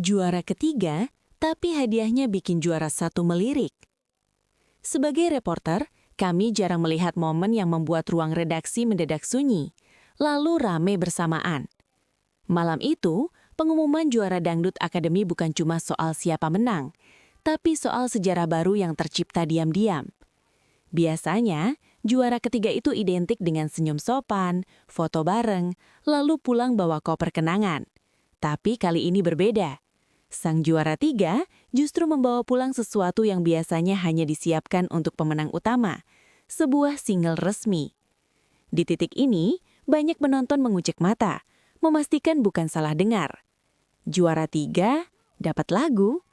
Juara ketiga, tapi hadiahnya bikin juara satu melirik. Sebagai reporter, kami jarang melihat momen yang membuat ruang redaksi mendadak sunyi, lalu rame bersamaan. Malam itu, pengumuman juara Dangdut Akademi bukan cuma soal siapa menang, tapi soal sejarah baru yang tercipta diam-diam. Biasanya, juara ketiga itu identik dengan senyum sopan, foto bareng, lalu pulang bawa koper kenangan. Tapi kali ini berbeda. Sang juara tiga justru membawa pulang sesuatu yang biasanya hanya disiapkan untuk pemenang utama, sebuah single resmi. Di titik ini, banyak penonton mengucek mata, memastikan bukan salah dengar. Juara tiga dapat lagu?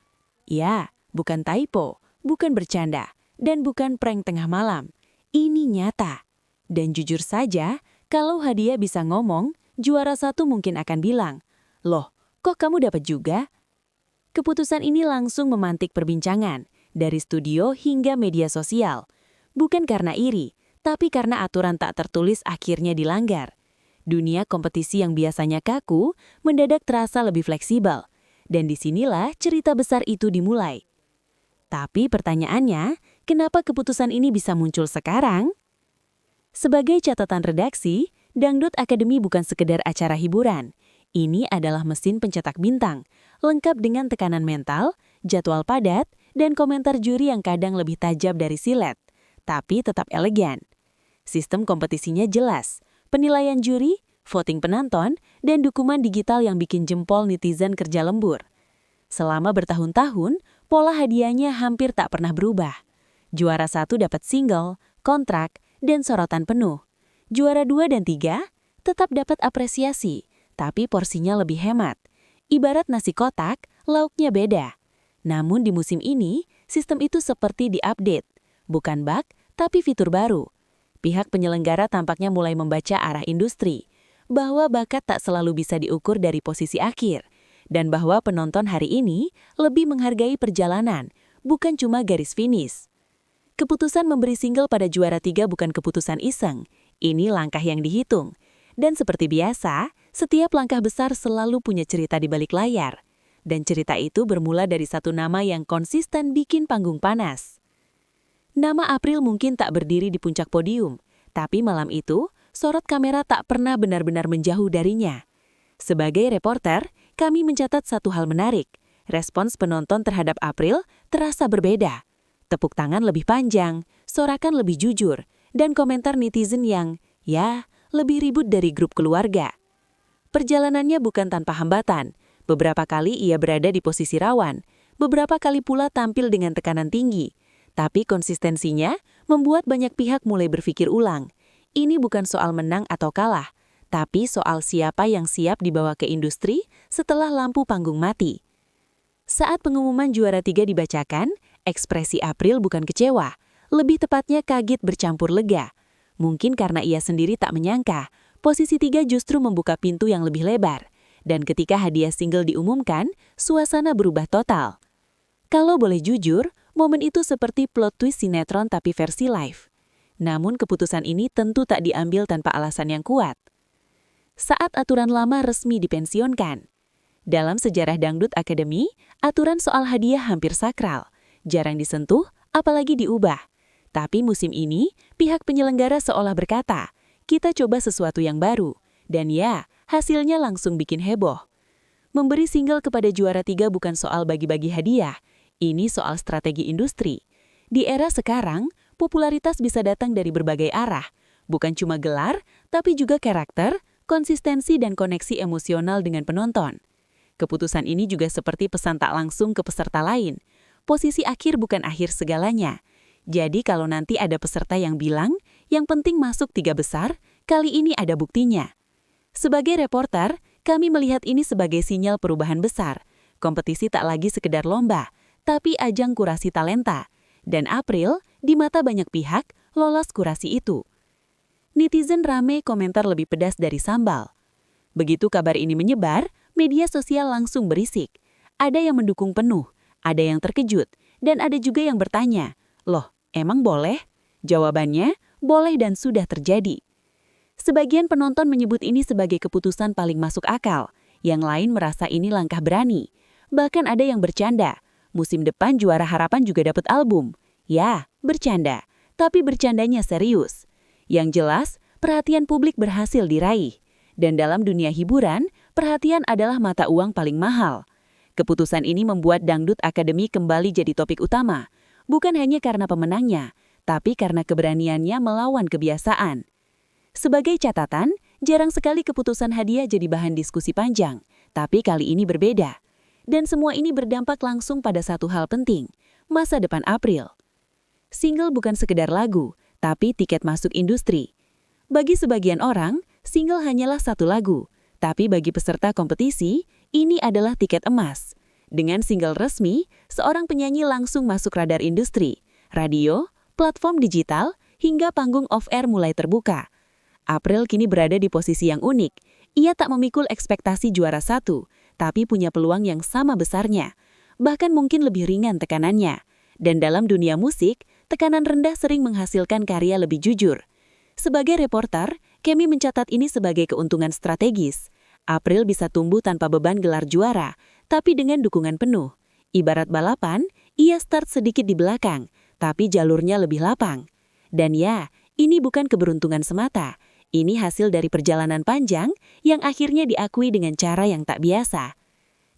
Ya, bukan typo, bukan bercanda, dan bukan prank tengah malam. Ini nyata. Dan jujur saja, kalau hadiah bisa ngomong, juara satu mungkin akan bilang, "Loh, kok kamu dapat juga?" Keputusan ini langsung memantik perbincangan, dari studio hingga media sosial. Bukan karena iri, tapi karena aturan tak tertulis akhirnya dilanggar. Dunia kompetisi yang biasanya kaku, mendadak terasa lebih fleksibel. Dan disinilah cerita besar itu dimulai. Tapi pertanyaannya, kenapa keputusan ini bisa muncul sekarang? Sebagai catatan redaksi, Dangdut Akademi bukan sekedar acara hiburan. Ini adalah mesin pencetak bintang, lengkap dengan tekanan mental, jadwal padat, dan komentar juri yang kadang lebih tajam dari silet, tapi tetap elegan. Sistem kompetisinya jelas, penilaian juri, voting penonton, dan dukungan digital yang bikin jempol netizen kerja lembur. Selama bertahun-tahun, pola hadiahnya hampir tak pernah berubah. Juara satu dapat single, kontrak, dan sorotan penuh. Juara 2 dan 3 tetap dapat apresiasi, tapi porsinya lebih hemat. Ibarat nasi kotak, lauknya beda. Namun di musim ini, sistem itu seperti diupdate. Bukan bug, tapi fitur baru. Pihak penyelenggara tampaknya mulai membaca arah industri, bahwa bakat tak selalu bisa diukur dari posisi akhir, dan bahwa penonton hari ini lebih menghargai perjalanan, bukan cuma garis finish. Keputusan memberi single pada juara 3 bukan keputusan iseng, ini langkah yang dihitung. Dan seperti biasa, setiap langkah besar selalu punya cerita di balik layar. Dan cerita itu bermula dari satu nama yang konsisten bikin panggung panas. Nama April mungkin tak berdiri di puncak podium, tapi malam itu, sorot kamera tak pernah benar-benar menjauh darinya. Sebagai reporter, kami mencatat satu hal menarik. Respons penonton terhadap April terasa berbeda. Tepuk tangan lebih panjang, sorakan lebih jujur, dan komentar netizen yang, ya, lebih ribut dari grup keluarga. Perjalanannya bukan tanpa hambatan. Beberapa kali ia berada di posisi rawan, beberapa kali pula tampil dengan tekanan tinggi. Tapi konsistensinya membuat banyak pihak mulai berpikir ulang. Ini bukan soal menang atau kalah, tapi soal siapa yang siap dibawa ke industri setelah lampu panggung mati. Saat pengumuman juara 3 dibacakan, ekspresi April bukan kecewa, lebih tepatnya kaget bercampur lega. Mungkin karena ia sendiri tak menyangka, posisi 3 justru membuka pintu yang lebih lebar. Dan ketika hadiah single diumumkan, suasana berubah total. Kalau boleh jujur, momen itu seperti plot twist sinetron tapi versi live. Namun keputusan ini tentu tak diambil tanpa alasan yang kuat. Saat aturan lama resmi dipensiunkan. Dalam sejarah Dangdut Akademi, aturan soal hadiah hampir sakral. Jarang disentuh, apalagi diubah. Tapi musim ini, pihak penyelenggara seolah berkata, kita coba sesuatu yang baru. Dan ya, hasilnya langsung bikin heboh. Memberi single kepada juara 3 bukan soal bagi-bagi hadiah. Ini soal strategi industri. Di era sekarang, popularitas bisa datang dari berbagai arah. Bukan cuma gelar, tapi juga karakter, konsistensi dan koneksi emosional dengan penonton. Keputusan ini juga seperti pesan tak langsung ke peserta lain. Posisi akhir bukan akhir segalanya. Jadi kalau nanti ada peserta yang bilang, yang penting masuk 3 besar, kali ini ada buktinya. Sebagai reporter, kami melihat ini sebagai sinyal perubahan besar. Kompetisi tak lagi sekedar lomba, tapi ajang kurasi talenta. Dan April, di mata banyak pihak, lolos kurasi itu. Netizen rame komentar lebih pedas dari sambal. Begitu kabar ini menyebar, media sosial langsung berisik. Ada yang mendukung penuh, ada yang terkejut, dan ada juga yang bertanya, loh, emang boleh? Jawabannya, boleh dan sudah terjadi. Sebagian penonton menyebut ini sebagai keputusan paling masuk akal, yang lain merasa ini langkah berani. Bahkan ada yang bercanda, musim depan juara harapan juga dapat album. Ya, bercanda, tapi bercandanya serius. Yang jelas, perhatian publik berhasil diraih. Dan dalam dunia hiburan, perhatian adalah mata uang paling mahal. Keputusan ini membuat Dangdut Academy kembali jadi topik utama, bukan hanya karena pemenangnya, tapi karena keberaniannya melawan kebiasaan. Sebagai catatan, jarang sekali keputusan hadiah jadi bahan diskusi panjang, tapi kali ini berbeda. Dan semua ini berdampak langsung pada satu hal penting, masa depan April. Single bukan sekedar lagu, tapi tiket masuk industri. Bagi sebagian orang, single hanyalah satu lagu, tapi bagi peserta kompetisi, ini adalah tiket emas. Dengan single resmi, seorang penyanyi langsung masuk radar industri, radio, platform digital, hingga panggung off-air mulai terbuka. April kini berada di posisi yang unik. Ia tak memikul ekspektasi juara satu, tapi punya peluang yang sama besarnya. Bahkan mungkin lebih ringan tekanannya. Dan dalam dunia musik, tekanan rendah sering menghasilkan karya lebih jujur. Sebagai reporter, kami mencatat ini sebagai keuntungan strategis. April bisa tumbuh tanpa beban gelar juara, tapi dengan dukungan penuh. Ibarat balapan, ia start sedikit di belakang, tapi jalurnya lebih lapang. Dan ya, ini bukan keberuntungan semata. Ini hasil dari perjalanan panjang yang akhirnya diakui dengan cara yang tak biasa.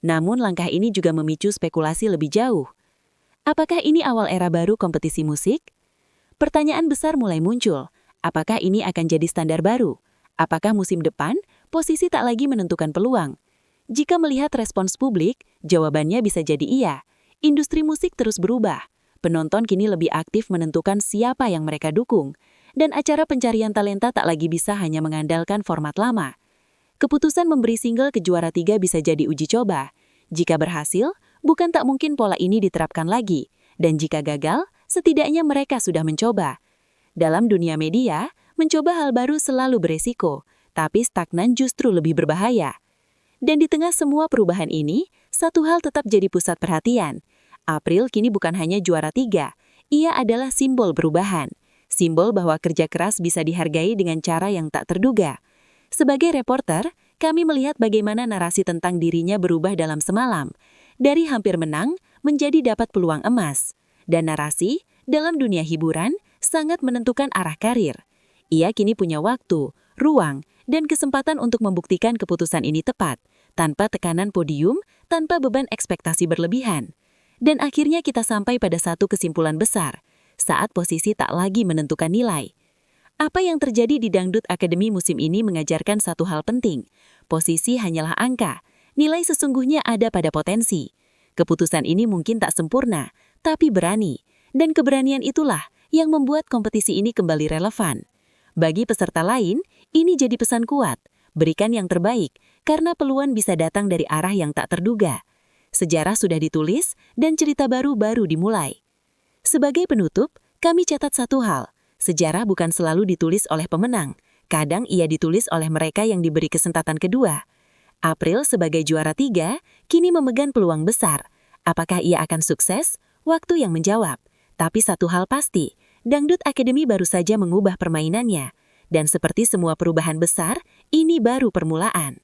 Namun langkah ini juga memicu spekulasi lebih jauh. Apakah ini awal era baru kompetisi musik? Pertanyaan besar mulai muncul. Apakah ini akan jadi standar baru? Apakah musim depan, posisi tak lagi menentukan peluang? Jika melihat respons publik, jawabannya bisa jadi iya. Industri musik terus berubah. Penonton kini lebih aktif menentukan siapa yang mereka dukung. Dan acara pencarian talenta tak lagi bisa hanya mengandalkan format lama. Keputusan memberi single ke juara 3 bisa jadi uji coba. Jika berhasil, bukan tak mungkin pola ini diterapkan lagi. Dan jika gagal, setidaknya mereka sudah mencoba. Dalam dunia media, mencoba hal baru selalu beresiko, tapi stagnan justru lebih berbahaya. Dan di tengah semua perubahan ini, satu hal tetap jadi pusat perhatian. April kini bukan hanya juara 3, ia adalah simbol perubahan. Simbol bahwa kerja keras bisa dihargai dengan cara yang tak terduga. Sebagai reporter, kami melihat bagaimana narasi tentang dirinya berubah dalam semalam. Dari hampir menang, menjadi dapat peluang emas. Dan narasi, dalam dunia hiburan, sangat menentukan arah karir. Ia kini punya waktu, ruang, dan kesempatan untuk membuktikan keputusan ini tepat, tanpa tekanan podium, tanpa beban ekspektasi berlebihan. Dan akhirnya kita sampai pada satu kesimpulan besar, saat posisi tak lagi menentukan nilai. Apa yang terjadi di Dangdut Academy musim ini mengajarkan satu hal penting. Posisi hanyalah angka, nilai sesungguhnya ada pada potensi. Keputusan ini mungkin tak sempurna, tapi berani. Dan keberanian itulah yang membuat kompetisi ini kembali relevan. Bagi peserta lain, ini jadi pesan kuat. Berikan yang terbaik, karena peluang bisa datang dari arah yang tak terduga. Sejarah sudah ditulis, dan cerita baru dimulai. Sebagai penutup, kami catat satu hal. Sejarah bukan selalu ditulis oleh pemenang. Kadang ia ditulis oleh mereka yang diberi kesempatan kedua. April sebagai juara 3, kini memegang peluang besar. Apakah ia akan sukses? Waktu yang menjawab. Tapi satu hal pasti, Dangdut Academy baru saja mengubah permainannya. Dan seperti semua perubahan besar, ini baru permulaan.